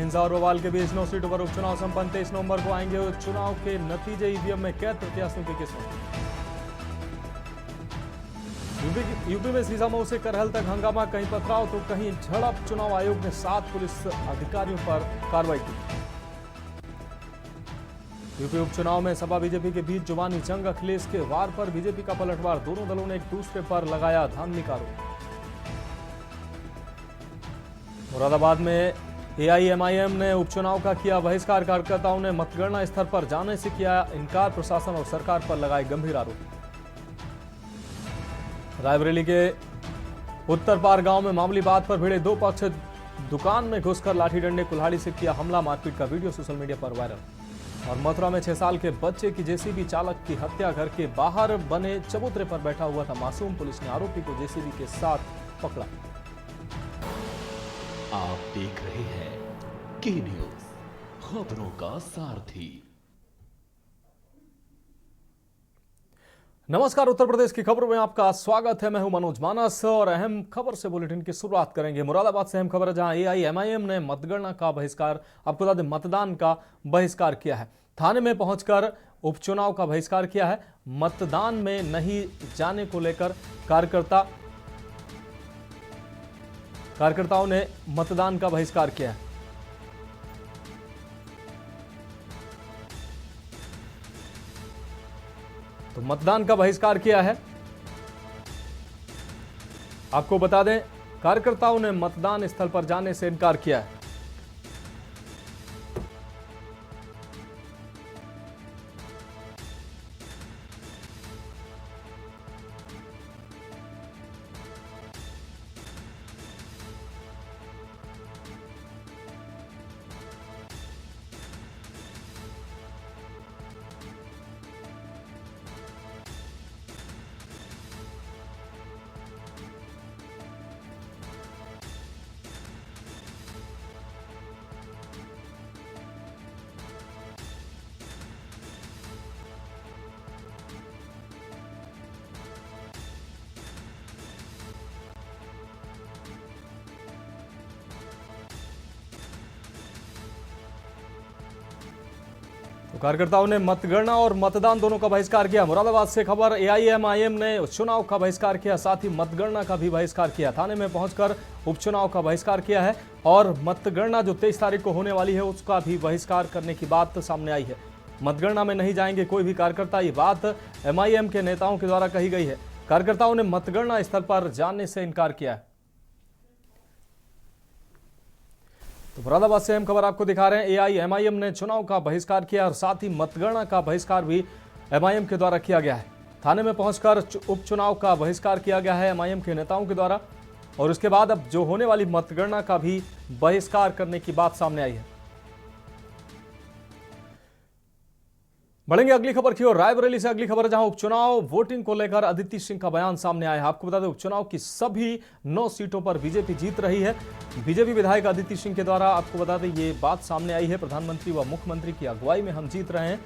हिंसा और बवाल के बीच 9 सीटों पर उपचुनाव संपन्न। 23 नवंबर को आएंगे चुनाव के नतीजे। ईवीएम में कैद प्रत्याशियों की किस्मत। यूपी में सीसामऊ से करहल तक हंगामा, कहीं पथराव तो कहीं झड़प। चुनाव आयोग ने 7 पुलिस अधिकारियों पर कार्रवाई की। यूपी उपचुनाव में सपा बीजेपी के बीच जुबानी जंग, अखिलेश के वार पर बीजेपी का पलटवार। दोनों दलों ने एक दूसरे पर लगाया धांधली का आरोप। मुरादाबाद में एआईएमआईएम ने उपचुनाव का किया बहिष्कार। कार्यकर्ताओं ने मतगणना स्थल पर जाने से किया इनकार। प्रशासन और सरकार पर लगाए गंभीर आरोप। रायबरेली के उत्तरपार गांव में मामूली बात पर भिड़े 2 पक्ष। दुकान में घुसकर लाठी डंडे कुल्हाड़ी से किया हमला। मारपीट का वीडियो सोशल मीडिया पर वायरल। और मथुरा में 6 साल के बच्चे की जेसीबी चालक की हत्या। घर के बाहर बने चबूतरे पर बैठा हुआ था मासूम। पुलिस ने आरोपी को जेसीबी के साथ पकड़ा। आप देख रहे हैं के न्यूज, खबरों का सारथी। नमस्कार, उत्तर प्रदेश की खबरों में आपका स्वागत है। मैं हूं मनोज मानस और अहम खबर से बुलेटिन की शुरुआत करेंगे। मुरादाबाद से अहम खबर है, जहां एआईएमआईएम ने मतगणना का बहिष्कार, आपको बता दें मतदान का बहिष्कार किया है। थाने में पहुंचकर उपचुनाव का बहिष्कार किया है। मतदान में नहीं जाने को लेकर कार्यकर्ताओं ने मतदान का बहिष्कार किया है। तो मतदान का बहिष्कार किया है। आपको बता दें, कार्यकर्ताओं ने मतदान स्थल पर जाने से इनकार किया है। तो कार्यकर्ताओं ने मतगणना और मतदान दोनों का बहिष्कार किया। मुरादाबाद से खबर, एआईएमआईएम ने चुनाव का बहिष्कार किया, साथ ही मतगणना का भी बहिष्कार किया। थाने में पहुंचकर उपचुनाव का बहिष्कार किया है और मतगणना जो 23 तारीख को होने वाली है उसका भी बहिष्कार करने की बात सामने आई है। मतगणना में नहीं जाएंगे कोई भी कार्यकर्ता, ये बात एमआईएम के नेताओं के द्वारा कही गई है। कार्यकर्ताओं ने मतगणना स्थल पर जाने से इनकार किया है। तो मुरादाबाद से हम खबर आपको दिखा रहे हैं। एआईएमआईएम ने चुनाव का बहिष्कार किया और साथ ही मतगणना का बहिष्कार भी एमआईएम के द्वारा किया गया है। थाने में पहुंचकर उपचुनाव का बहिष्कार किया गया है एमआईएम के नेताओं के द्वारा और उसके बाद अब जो होने वाली मतगणना का भी बहिष्कार करने की बात सामने आई है। बढ़ेंगे अगली खबर की ओर। रायबरेली से अगली खबर, जहां उपचुनाव वोटिंग को लेकर अदिति सिंह का बयान सामने आया है। आपको बता दें, उपचुनाव की सभी 9 सीटों पर बीजेपी जीत रही है। बीजेपी विधायक अदिति सिंह के द्वारा आपको बता दें ये बात सामने आई है। प्रधानमंत्री व मुख्यमंत्री की अगुवाई में हम जीत रहे हैं।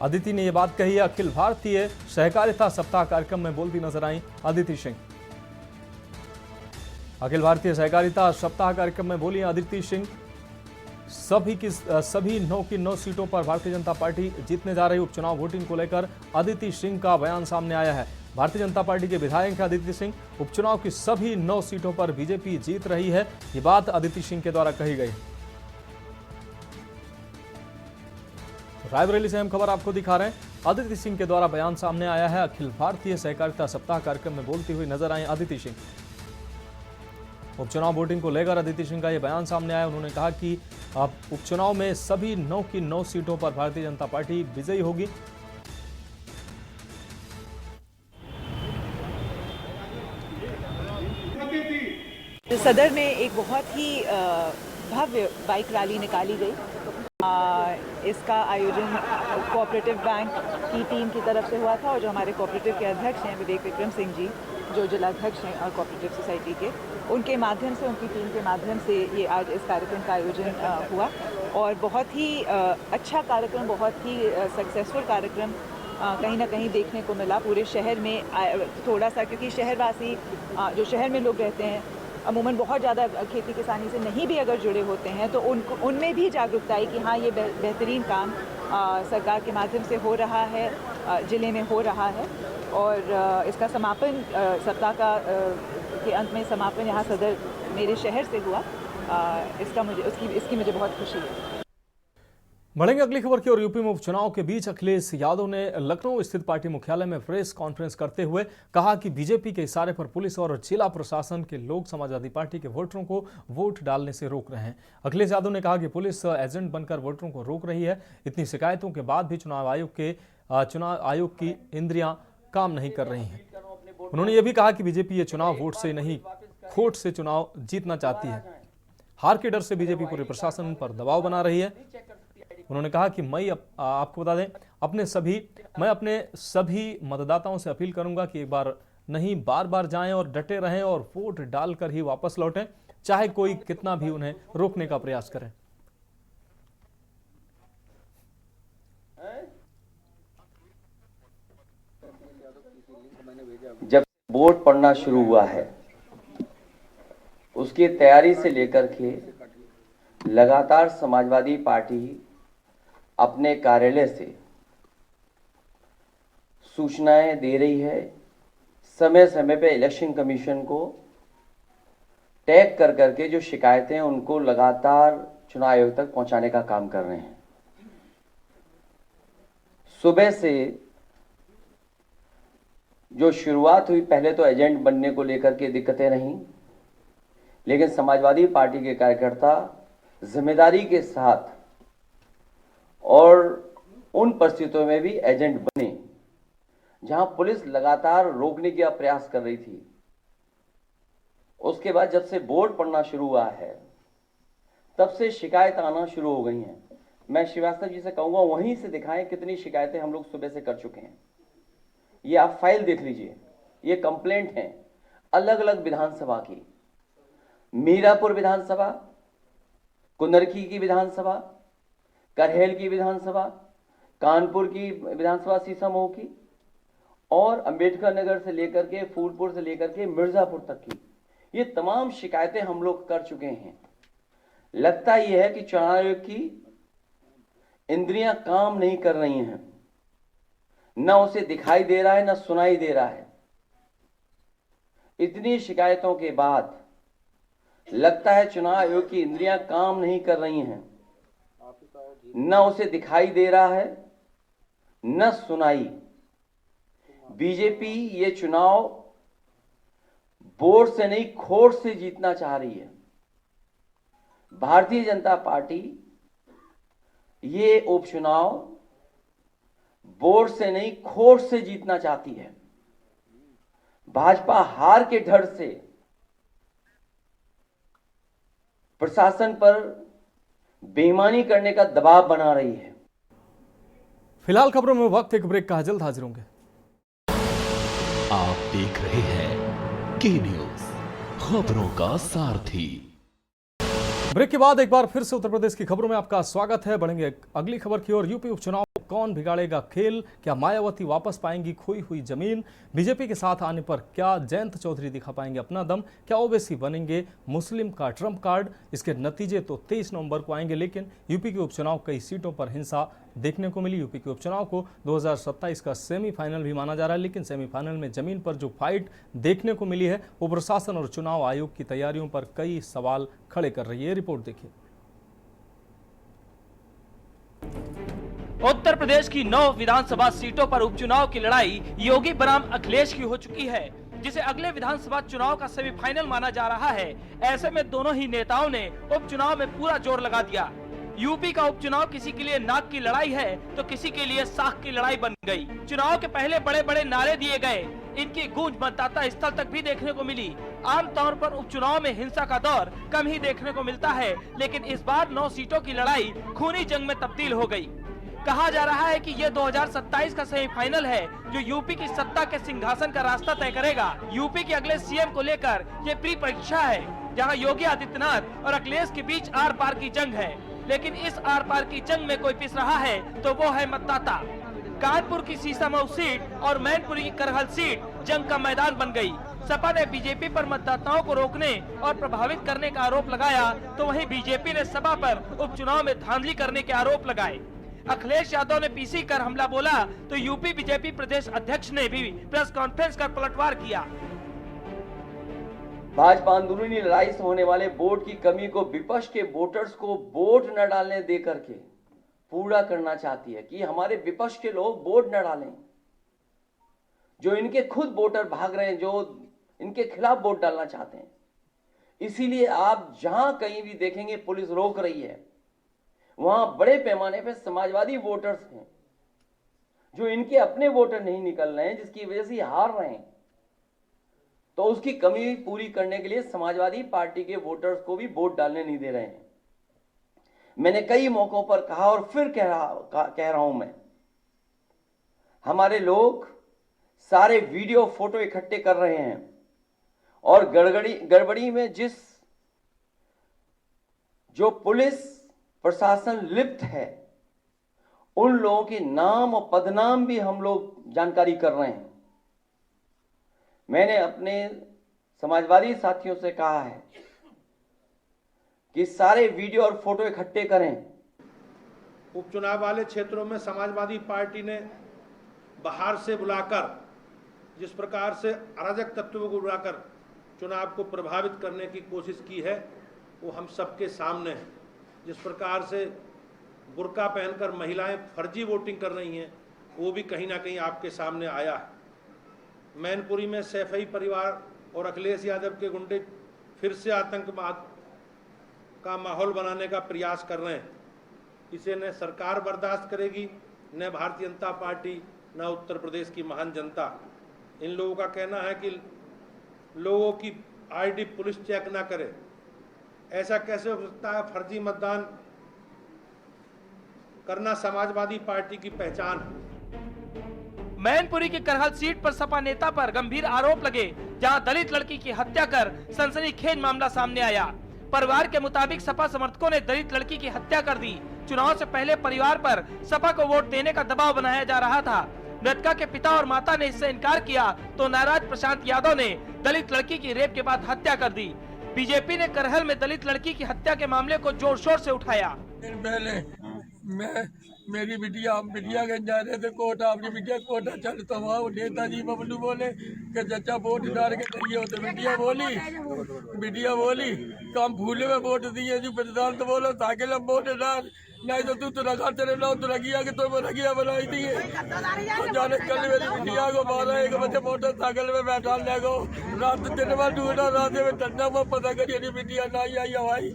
अदिति ने यह बात कही है। अखिल भारतीय सहकारिता सप्ताह कार्यक्रम में बोलती नजर आई अदिति सिंह। अखिल भारतीय सहकारिता सप्ताह कार्यक्रम में बोली अदिति सिंह। सभी 9 की 9 सीटों पर भारतीय जनता पार्टी जीतने जा रही। उपचुनाव वोटिंग को लेकर अदिति सिंह का बयान सामने आया है। भारतीय जनता पार्टी के विधायक हैं अदिति सिंह। उपचुनाव की सभी 9 सीटों पर बीजेपी जीत रही है, ये बात अदिति सिंह के द्वारा कही गई। रायबरेली से हम खबर आपको दिखा रहे हैं। अदिति सिंह के द्वारा बयान सामने आया है। अखिल भारतीय सहकारिता सप्ताह कार्यक्रम में बोलती हुई नजर आई अदिति सिंह। उपचुनाव वोटिंग को लेकर अदिति सिंह का यह बयान सामने आया। उन्होंने कहा कि अब उपचुनाव में सभी 9 की 9 सीटों पर भारतीय जनता पार्टी विजयी होगी। सदर में एक बहुत ही भव्य बाइक रैली निकाली गई। इसका आयोजन कोऑपरेटिव बैंक की टीम की तरफ से हुआ था और जो हमारे कोऑपरेटिव के अध्यक्ष हैं विवेक विक्रम सिंह जी, जो जिलाध्यक्ष हैं और कोऑपरेटिव सोसाइटी के, उनके माध्यम से, उनकी टीम के माध्यम से ये आज इस कार्यक्रम का आयोजन हुआ और बहुत ही अच्छा कार्यक्रम, बहुत ही सक्सेसफुल कार्यक्रम कहीं ना कहीं देखने को मिला पूरे शहर में। थोड़ा सा क्योंकि शहरवासी जो शहर में लोग रहते हैं अमूमन बहुत ज़्यादा खेती किसानी से नहीं भी अगर जुड़े होते हैं, तो उनमें भी जागरूकता आई कि हाँ, ये बेहतरीन काम सरकार के माध्यम से हो रहा है, ज़िले में हो रहा है। और इसका समापन सप्ताह के अंत में समापन यहाँ सदर मेरे शहर से हुआ। इसकी मुझे बहुत खुशी है। बढ़ेंगे अगली खबर की ओर। यूपी में उपचुनाव के बीच अखिलेश यादव ने लखनऊ स्थित पार्टी मुख्यालय में प्रेस कॉन्फ्रेंस करते हुए कहा कि बीजेपी के इशारे पर पुलिस और जिला प्रशासन के लोग समाजवादी पार्टी के वोटरों को वोट डालने से रोक रहे हैं। अखिलेश यादव ने कहा कि पुलिस एजेंट बनकर वोटरों को रोक रही है। इतनी शिकायतों के बाद भी चुनाव आयोग की इंद्रियां काम नहीं कर रही हैं। उन्होंने ये भी कहा कि बीजेपी ये चुनाव वोट से नहीं, खोट से चुनाव जीतना चाहती है। हार के डर से बीजेपी पूरे प्रशासन पर दबाव बना रही है। उन्होंने कहा कि आपको बता दें, मैं अपने सभी मतदाताओं से अपील करूंगा कि एक बार नहीं, बार बार जाएं और डटे रहें और वोट डालकर ही वापस लौटें, चाहे कोई कितना भी उन्हें रोकने का प्रयास करे। जब वोट पड़ना शुरू हुआ है, उसकी तैयारी से लेकर के लगातार समाजवादी पार्टी अपने कार्यालय से सूचनाएं दे रही है। समय समय पे इलेक्शन कमीशन को टैग कर करके जो शिकायतें हैं उनको लगातार चुनाव आयोग तक पहुंचाने का काम कर रहे हैं। सुबह से जो शुरुआत हुई, पहले तो एजेंट बनने को लेकर के दिक्कतें रहीं, लेकिन समाजवादी पार्टी के कार्यकर्ता जिम्मेदारी के साथ और उन परिस्थितियों में भी एजेंट बने जहां पुलिस लगातार रोकने का प्रयास कर रही थी। उसके बाद जब से वोट पड़ना शुरू हुआ है, तब से शिकायत आना शुरू हो गई हैं। मैं श्रीवास्तव जी से कहूंगा वहीं से दिखाएं कितनी शिकायतें हम लोग सुबह से कर चुके हैं। ये आप फाइल देख लीजिए, ये कंप्लेंट है अलग अलग विधानसभा की, मीरापुर विधानसभा, कुंदरकी की विधानसभा, करहेल की विधानसभा, कानपुर की विधानसभा सीसामऊ की, और अंबेडकर नगर से लेकर के फूलपुर से लेकर के मिर्जापुर तक की। ये तमाम शिकायतें हम लोग कर चुके हैं। लगता यह है कि चुनाव आयोग की इंद्रियां काम नहीं कर रही हैं, न उसे दिखाई दे रहा है न सुनाई दे रहा है। इतनी शिकायतों के बाद लगता है चुनाव आयोग की इंद्रियां काम नहीं कर रही हैं, न उसे दिखाई दे रहा है न सुनाई। बीजेपी ये चुनाव वोट से नहीं, खोट से जीतना चाह रही है। भारतीय जनता पार्टी ये उपचुनाव वोट से नहीं, खोट से जीतना चाहती है। भाजपा हार के डर से प्रशासन पर बेईमानी करने का दबाव बना रही है। फिलहाल खबरों में वक्त एक ब्रेक का, जल्द हाजिर होंगे। आप देख रहे हैं के न्यूज, खबरों का सारथी। ब्रेक के बाद एक बार फिर से उत्तर प्रदेश की खबरों में आपका स्वागत है। बढ़ेंगे अगली खबर की ओर। यूपी उपचुनाव कौन बिगाड़ेगा खेल? क्या मायावती वापस पाएंगी खोई हुई जमीन? बीजेपी के साथ आने पर क्या जयंत चौधरी दिखा पाएंगे अपना दम? क्या ओबीसी बनेंगे मुस्लिम का ट्रम्प कार्ड? इसके नतीजे तो 23 नवंबर को आएंगे, लेकिन यूपी के उपचुनाव कई सीटों पर हिंसा देखने को मिली। यूपी के उपचुनाव को 2027 का सेमीफाइनल भी माना जा रहा है, लेकिन सेमीफाइनल में जमीन पर जो फाइट देखने को मिली है वो प्रशासन और चुनाव आयोग की तैयारियों पर कई सवाल खड़े कर रही है। रिपोर्ट देखिए। उत्तर प्रदेश की 9 विधानसभा सीटों पर उपचुनाव की लड़ाई योगी बनाम अखिलेश की हो चुकी है, जिसे अगले विधानसभा चुनाव का सेमीफाइनल माना जा रहा है। ऐसे में दोनों ही नेताओं ने उपचुनाव में पूरा जोर लगा दिया। यूपी का उपचुनाव किसी के लिए नाक की लड़ाई है तो किसी के लिए साख की लड़ाई बन गई। चुनाव के पहले बड़े बड़े नारे दिए गए, इनकी गूंज मतदाता स्थल तक भी देखने को मिली। आमतौर पर उपचुनाव में हिंसा का दौर कम ही देखने को मिलता है, लेकिन इस बार 9 सीटों की लड़ाई खूनी जंग में तब्दील हो गई। कहा जा रहा है कि ये 2027 का सेमीफाइनल है जो यूपी की सत्ता के सिंहासन का रास्ता तय करेगा। यूपी के अगले सीएम को लेकर ये प्री परीक्षा है, जहां योगी आदित्यनाथ और अखिलेश के बीच आर पार की जंग है। लेकिन इस आर पार की जंग में कोई पिस रहा है तो वो है मतदाता। कानपुर की सीसामऊ सीट और मैनपुरी की करहल सीट जंग का मैदान बन गई। सपा ने बीजेपी पर मतदाताओं को रोकने और प्रभावित करने का आरोप लगाया, तो वहीं बीजेपी ने सपा पर उपचुनाव में धांधली करने के आरोप लगाए। अखिलेश यादव ने पीसी कर हमला बोला तो यूपी बीजेपी प्रदेश अध्यक्ष ने भी प्रेस कॉन्फ्रेंस कर पलटवार किया। भाजपा अंदरूनी लड़ाई से होने वाले वोट की कमी को विपक्ष के वोटर्स को वोट न डालने दे करके पूरा करना चाहती है कि हमारे विपक्ष के लोग वोट न डालें। जो इनके खुद वोटर भाग रहे हैं, जो इनके खिलाफ वोट डालना चाहते हैं। इसीलिए आप जहां कहीं भी देखेंगे पुलिस रोक रही है, वहां बड़े पैमाने पर समाजवादी वोटर्स हैं जो इनके अपने वोटर नहीं निकल रहे हैं, जिसकी वजह से हार रहे हैं। तो उसकी कमी पूरी करने के लिए समाजवादी पार्टी के वोटर्स को भी वोट डालने नहीं दे रहे हैं। मैंने कई मौकों पर कहा और फिर कह रहा हूं मैं, हमारे लोग सारे वीडियो फोटो इकट्ठे कर रहे हैं और गड़बड़ी में जो पुलिस प्रशासन लिप्त है, उन लोगों के नाम और पदनाम भी हम लोग जानकारी कर रहे हैं। मैंने अपने समाजवादी साथियों से कहा है कि सारे वीडियो और फोटो इकट्ठे करें। उपचुनाव वाले क्षेत्रों में समाजवादी पार्टी ने बाहर से बुलाकर, जिस प्रकार से अराजक तत्वों को बुलाकर चुनाव को प्रभावित करने की कोशिश की है, वो हम सबके सामने है। जिस प्रकार से बुर्का पहनकर महिलाएं फर्जी वोटिंग कर रही हैं, वो भी कहीं ना कहीं आपके सामने आया है। मैनपुरी में सैफई परिवार और अखिलेश यादव के गुंडे फिर से आतंकवाद का माहौल बनाने का प्रयास कर रहे हैं। इसे न सरकार बर्दाश्त करेगी, न भारतीय जनता पार्टी, न उत्तर प्रदेश की महान जनता। इन लोगों का कहना है कि लोगों की आईडी पुलिस चेक ना करे। ऐसा कैसे हो सकता है? फर्जी मतदान करना समाजवादी पार्टी की पहचान है। मैनपुरी की करहल सीट पर सपा नेता पर गंभीर आरोप लगे, जहां दलित लड़की की हत्या कर सनसनीखेज मामला सामने आया। परिवार के मुताबिक सपा समर्थकों ने दलित लड़की की हत्या कर दी। चुनाव से पहले परिवार पर सपा को वोट देने का दबाव बनाया जा रहा था। मृतका के पिता और माता ने इससे इनकार किया तो नाराज प्रशांत यादव ने दलित लड़की की रेप के बाद हत्या कर दी। बीजेपी ने करहल में दलित लड़की की हत्या के मामले को जोर शोर से उठाया। पहले मेरी बिटिया के जा रहे थे कोटा, अपनी बिटिया कोटा चलता हुआ नेताजी बबलू बोले कि चाचा वोट डाल के दिए हो, तो बिटिया बोली कम फूले में वोट दिए जो प्रधान तो बोलो ताकि हम वोट डाल, नहीं तो तू रखा तेरे नाम तो रगिया के तो रगिया बनाई दिए। तो जाने कल मेरी बिटिया को 12-1 बजे मोटरसाइकिल में बैठा ले गो, रात दिन में ढूंढा, रात में ठंडा में पता करिए बिटिया नहीं आई हवाई।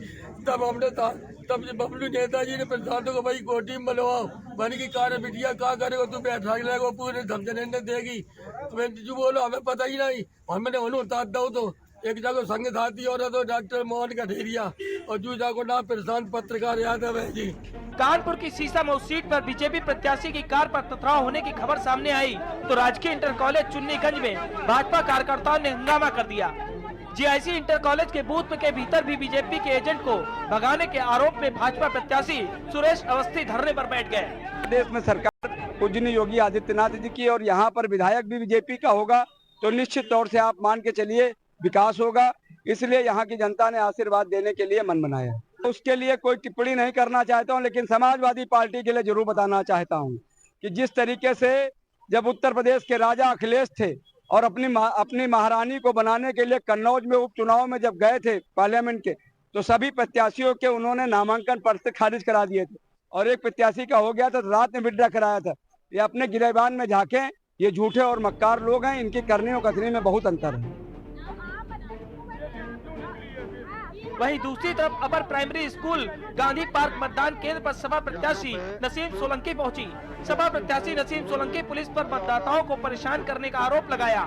तब हमने तब बबलू नेताजी ने प्रधान को भाई कोटी में बनवाओ, बन की कार बिटिया क्या करेगा, तू बैठा लेगा पूरे धमजने ने देगी। तो जो बोलो हमें पता ही नहीं, हमने उन्हें उतार दो। तो एक जगह संग साथी और तो डॉक्टर मोहन कठेरिया और जो जाको नाम प्रशांत पत्रकार यादव है जी। कानपुर की सीसामऊ सीट पर बीजेपी प्रत्याशी की कार पर पथराव होने की खबर सामने आई तो राजकीय इंटर कॉलेज चुन्नीगंज में भाजपा कार्यकर्ताओं ने हंगामा कर दिया। जीआईसी इंटर कॉलेज के बूथ के भीतर भी बीजेपी के एजेंट को भगाने के आरोप में भाजपा प्रत्याशी सुरेश अवस्थी धरने पर बैठ गए। प्रदेश में सरकार पूजनीय योगी आदित्यनाथ जी की और यहाँ पर विधायक भी बीजेपी का होगा तो निश्चित तौर से आप मान के चलिए विकास होगा। इसलिए यहाँ की जनता ने आशीर्वाद देने के लिए मन बनाया। उसके लिए कोई टिप्पणी नहीं करना चाहता हूँ, लेकिन समाजवादी पार्टी के लिए जरूर बताना चाहता हूँ कि जिस तरीके से जब उत्तर प्रदेश के राजा अखिलेश थे और अपनी महारानी को बनाने के लिए कन्नौज में उपचुनाव में जब गए थे पार्लियामेंट के, तो सभी प्रत्याशियों के उन्होंने नामांकन पत्र खारिज करा दिए थे और एक प्रत्याशी का हो गया था, रात में विड्रा कराया था। ये अपने गिरेबान में झांके, ये झूठे और मक्कार लोग हैं, इनकी करनी और कथनी में बहुत अंतर है। वहीं दूसरी तरफ upper primary school Gandhi park मतदान केंद्र पर सपा प्रत्याशी नसीम सोलंकी पहुंची। सपा प्रत्याशी नसीम सोलंकी पुलिस पर मतदाताओं को परेशान करने का आरोप लगाया।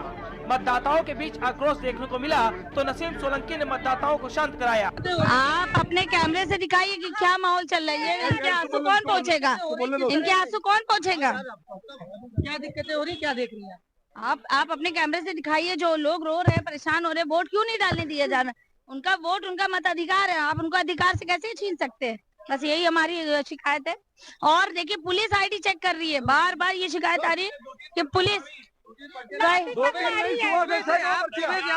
मतदाताओं के बीच आक्रोश देखने को मिला तो नसीम सोलंकी ने मतदाताओं को शांत कराया। आप अपने कैमरे से दिखाइए कि क्या माहौल चल रही है, इनके आंसू कौन पहुंचेगा, इनके आंसू कौन पहुंचेगा, क्या दिक्कतें हो रही, क्या देख रही है आप अपने कैमरे से दिखाइए। जो लोग रो रहे हैं, परेशान हो रहे हैं, वोट क्यों नहीं डालने दिया जा रहा? उनका वोट उनका मताधिकार है, आप उनका अधिकार से कैसे छीन सकते हैं? बस यही हमारी शिकायत है। और देखिए पुलिस आईडी चेक कर रही है, बार बार ये शिकायत आ रही है कि आप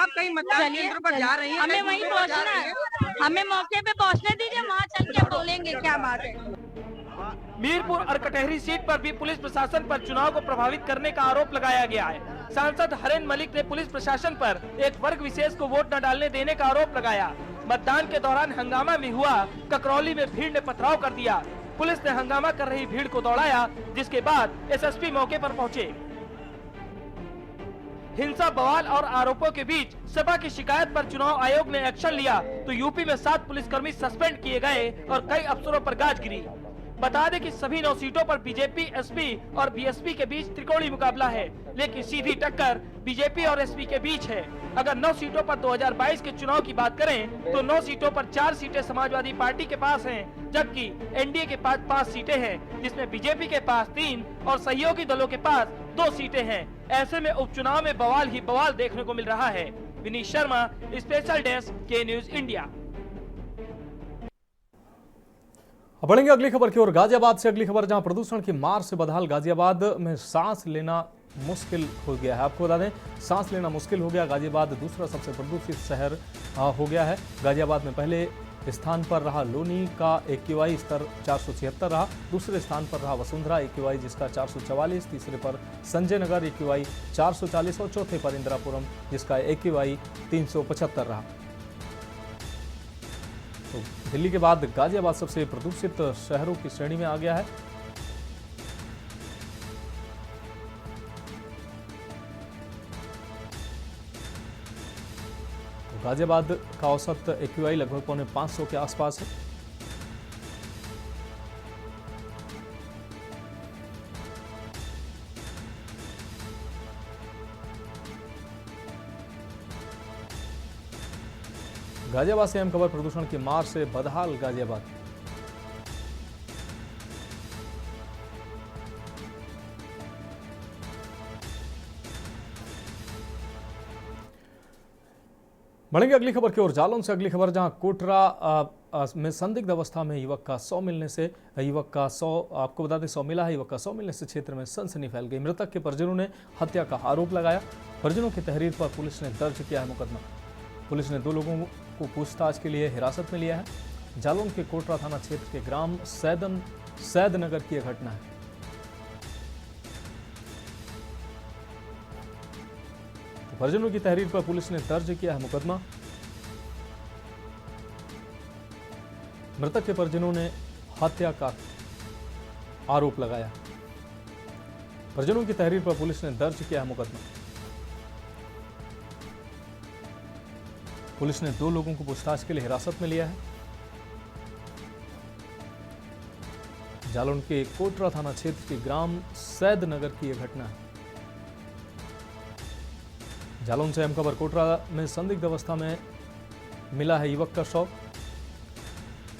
कहीं मतदान केंद्र पर जा रही हैं, हमें वहीं पहुंचना है, हमें मौके पे पहुंचने दीजिए, वहाँ चल के बोलेंगे क्या बात है। मीरपुर और कटहरी सीट पर भी पुलिस प्रशासन पर चुनाव को प्रभावित करने का आरोप लगाया गया है। सांसद हरेन मलिक ने पुलिस प्रशासन पर एक वर्ग विशेष को वोट न डालने देने का आरोप लगाया। मतदान के दौरान हंगामा भी हुआ, ककरौली में भीड़ ने पथराव कर दिया। पुलिस ने हंगामा कर रही भीड़ को दौड़ाया, जिसके बाद एसएसपी मौके पर पहुंचे। हिंसा, बवाल और आरोपों के बीच सपा की शिकायत पर चुनाव आयोग ने एक्शन लिया तो यूपी में 7 पुलिसकर्मी सस्पेंड किए गए और कई अफसरों पर गाज गिरी। बता दें कि सभी 9 सीटों पर बीजेपी, एसपी और बीएसपी के बीच त्रिकोणीय मुकाबला है, लेकिन सीधी टक्कर बीजेपी और एसपी के बीच है। अगर 9 सीटों पर 2022 के चुनाव की बात करें तो 9 सीटों पर 4 सीटें समाजवादी पार्टी के पास हैं, जबकि एनडीए के पास 5 सीटें हैं, जिसमें बीजेपी के पास 3 और सहयोगी दलों के पास 2 सीटें हैं। ऐसे में उपचुनाव में बवाल ही बवाल देखने को मिल रहा है। विनीत शर्मा, स्पेशल डेस्क, के न्यूज इंडिया। अब बढ़ेंगे अगली खबर की ओर। गाजियाबाद से अगली खबर, जहां प्रदूषण की मार से बदहाल गाजियाबाद में सांस लेना मुश्किल हो गया है। आपको बता दें, सांस लेना मुश्किल हो गया। गाजियाबाद दूसरा सबसे प्रदूषित शहर हो गया है। गाजियाबाद में पहले स्थान पर रहा लोनी का AQI स्तर 476 रहा, दूसरे स्थान पर रहा वसुंधरा AQI जिसका 444, तीसरे पर संजय नगर AQI 440 और चौथे पर इंदिरापुरम जिसका AQI 375 रहा। तो दिल्ली के बाद गाजियाबाद सबसे प्रदूषित शहरों की श्रेणी में आ गया है। तो गाजियाबाद का औसत AQI लगभग 550 के आसपास है। गाजियाबाद से अहम खबर, प्रदूषण की मार से बदहाल गाजियाबाद। बढ़ेंगे अगली खबर की ओर। जालौन से अगली खबर, जहां कोटरा में संदिग्ध अवस्था में युवक का 100 मिलने से आपको बता दें 100 मिला है। युवक का 100 मिलने से क्षेत्र में सनसनी फैल गई। मृतक के परिजनों ने हत्या का आरोप लगाया। परिजनों की तहरीर पर पुलिस ने दर्ज किया है मुकदमा। पुलिस ने 2 लोगों को पूछताछ के लिए हिरासत में लिया है। जालौन के कोटरा थाना क्षेत्र के ग्राम सैदनगर की यह घटना है। तो परिजनों की तहरीर पर पुलिस ने दर्ज किया है मुकदमा। मृतक के परिजनों ने हत्या का आरोप लगाया। परिजनों की तहरीर पर पुलिस ने दर्ज किया है मुकदमा। पुलिस ने 2 लोगों को पूछताछ के लिए हिरासत में लिया है। जालौन के कोटरा थाना क्षेत्र के ग्राम सैदनगर की यह घटना है। जालौन से अहम खबर, कोटरा में संदिग्ध अवस्था में मिला है युवक का शव।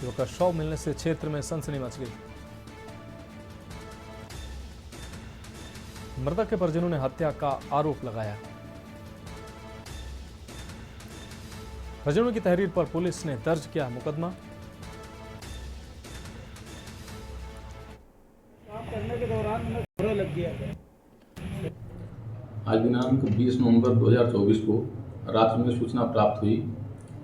युवक का शव मिलने से क्षेत्र में सनसनी मच गई। मृतक के परिजनों ने हत्या का आरोप लगाया। परिजनों की तहरीर पर पुलिस ने दर्ज किया मुकदमा। करने के दौरान लग गया। आज दिनांक 20 नवंबर 2024 को रात में सूचना प्राप्त हुई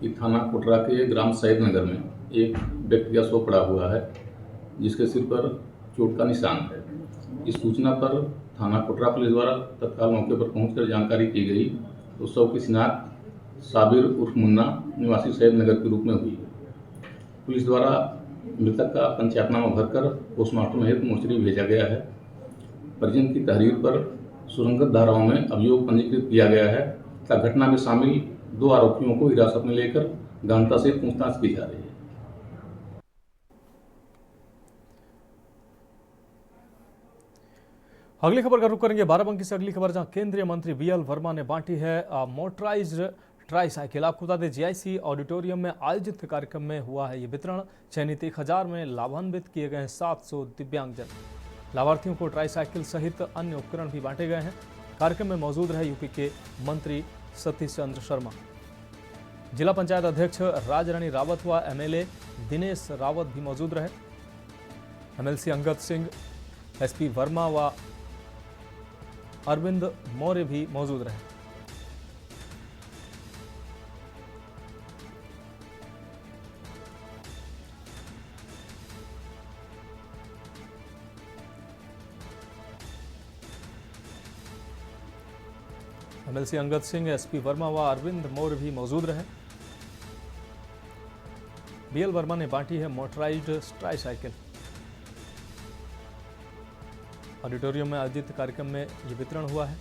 कि थाना कोटरा के ग्राम सैदनगर में एक व्यक्ति का शव पड़ा हुआ है, जिसके सिर पर चोट का निशान है। इस सूचना पर थाना कोटरा पुलिस द्वारा तत्काल मौके पर पहुंचकर जानकारी की गई तो शव की शिनाख्त साबिर उर्फ मुन्ना निवासी सैदनगर के रूप में हुई। पुलिस द्वारा मृतक का पंचायतनामा भरकर पोस्टमार्टम हेतु मोर्चरी भेजा गया है। परिजन की तहरीर पर सुरंगत धाराओं में अभियोग पंजीकृत किया गया है तथा घटना में शामिल 2 आरोपियों को हिरासत में लेकर गहनता से पूछताछ की जा रही है। अगली खबर का रुख करेंगे बाराबंकी से अगली खबर, जहां केंद्रीय मंत्री BL वर्मा ने बांटी है मोटराइज्ड ट्राईसाइकिल। आपको बता दें, GIC ऑडिटोरियम में आयोजित कार्यक्रम में हुआ है ये वितरण। चयनित 1000 में लाभान्वित किए गए 700 दिव्यांगजन। लाभार्थियों को ट्राईसाइकिल सहित अन्य उपकरण भी बांटे गए हैं। कार्यक्रम में मौजूद रहे यूपी के मंत्री सतीश चंद्र शर्मा, जिला पंचायत अध्यक्ष राजरानी रावत व MLA दिनेश रावत भी मौजूद रहे। MLC अंगद सिंह, SP वर्मा व अरविंद मौर्य भी मौजूद रहे। एमएलसी अंगद सिंह, एसपी वर्मा व अरविंद मौर्य भी मौजूद रहे। बीएल वर्मा ने बांटी है मोटराइज्ड ट्राईसाइकिल। ऑडिटोरियम में आयोजित कार्यक्रम में ये वितरण हुआ है।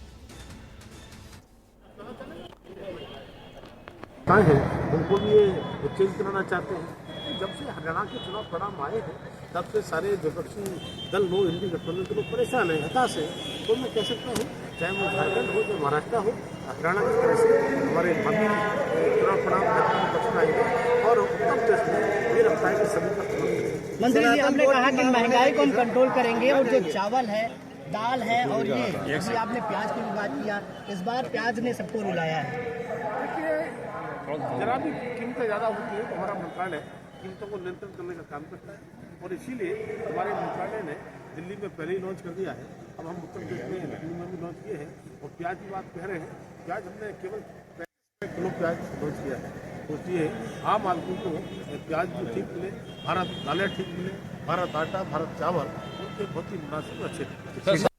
उनको भी ये चेंज कराना चाहते हैं। जब से हरियाणा के चुनाव परिणाम आए हैं तब से सारे विपक्षी दल लोग, इंडी गठबंधन के लोग परेशान है, हताश है। तो मैं कह सकता हूँ चाहे वो झारखंड हो, चाहे महाराष्ट्र हो, हरियाणा की तरह से हमारे भावी चुनाव परिणाम पक्ष आएंगे और उत्तर प्रदेश में ये लगता है कि सभी का मंत्री जी, आपने कहा कि महंगाई को हम कंट्रोल करेंगे और जो चावल है, दाल है और ये अभी आपने प्याज की भी बात किया, इस बार प्याज ने सबको रुलाया है। जरा भी कीमतें ज़्यादा होती है तो हमारा मंत्रालय कीमतों को नियंत्रण करने का काम करता है और इसीलिए हमारे मंत्रालय ने दिल्ली में पहले ही लॉन्च कर दिया है। अब हम उत्तर प्रदेश में लखनऊ में भी लॉन्च किए हैं और प्याज की बात कह रहे हैं। प्याज हमने केवल 35 किलो प्याज लॉन्च किया है। तो इसलिए आम आदमी को प्याज भी ठीक मिले, भारत दालें ठीक मिले, भारत आटा, भारत चावल, उनके बहुत ही मुनासिब अच्छे